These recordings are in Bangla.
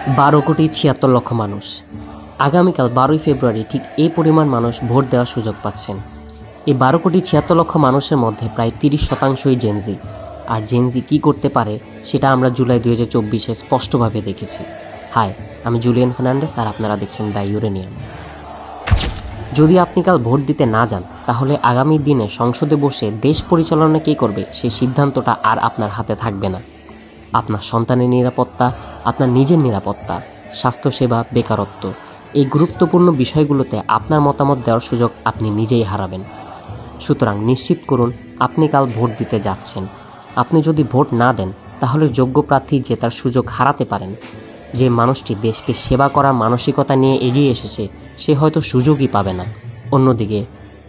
12,76,00,000 মানুষ। আগামীকাল 12ই ফেব্রুয়ারি ঠিক এই পরিমাণ মানুষ ভোট দেওয়ার সুযোগ পাচ্ছেন। এই 12,76,00,000 মানুষের মধ্যে প্রায় 30%ই জেনজি। আর জেনজি কী করতে পারে সেটা আমরা জুলাই 2024-এ স্পষ্টভাবে দেখেছি। হাই, আমি জুলিয়ান ফার্নান্ডেস আর আপনারা দেখছেন দ্য ইউরেনিয়ামস। যদি আপনি কাল ভোট দিতে না যান তাহলে আগামী দিনে সংসদে বসে দেশ পরিচালনা কে করবে সেই সিদ্ধান্তটা আর আপনার হাতে থাকবে না। আপনার সন্তানের নিরাপত্তা, আপনার নিজের নিরাপত্তা, স্বাস্থ্যসেবা, বেকারত্ব, এই গুরুত্বপূর্ণ বিষয়গুলোতে আপনার মতামত দেওয়ার সুযোগ আপনি নিজেই হারাবেন। সুতরাং নিশ্চিত করুন আপনি কাল ভোট দিতে যাচ্ছেন। আপনি যদি ভোট না দেন তাহলে যোগ্য প্রার্থী জেতার সুযোগ হারাতে পারেন। যে মানুষটি দেশকে সেবা করার মানসিকতা নিয়ে এগিয়ে এসেছে সে হয়তো সুযোগই পাবে না। অন্যদিকে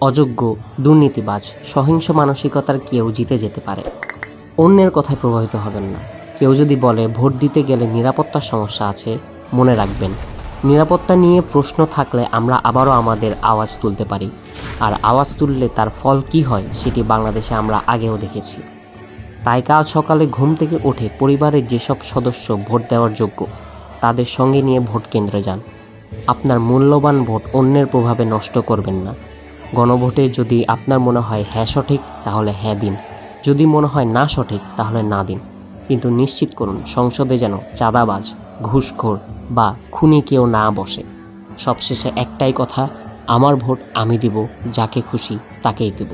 অযোগ্য, দুর্নীতিবাজ, সহিংস মানসিকতার কেউ জিতে যেতে পারে। অন্যের কথায় প্রভাবিত হবেন না। কেউ যদি বলে ভোট দিতে গেলে নিরাপত্তার সমস্যা আছে, মনে রাখবেন নিরাপত্তা নিয়ে প্রশ্ন থাকলে আমরা আবারও আমাদের আওয়াজ তুলতে পারি। আর আওয়াজ তুললে তার ফল কী হয় সেটি বাংলাদেশে আমরা আগেও দেখেছি। তাই কাল সকালে ঘুম থেকে উঠে পরিবারের যেসব সদস্য ভোট দেওয়ার যোগ্য তাদের সঙ্গে নিয়ে ভোট কেন্দ্রে যান। আপনার মূল্যবান ভোট অন্যের প্রভাবে নষ্ট করবেন না। গণভোটে যদি আপনার মনে হয় হ্যাঁ সঠিক তাহলে হ্যাঁ দিন, যদি মনে হয় না সঠিক তাহলে না দিন। কিন্তু নিশ্চিত করুন সংসদে যেন চাঁদাবাজ, ঘুষখোর বা খুনি কেউ না বসে। সবশেষে একটাই কথা, আমার ভোট আমি দিব, যাকে খুশি তাকেই দেব।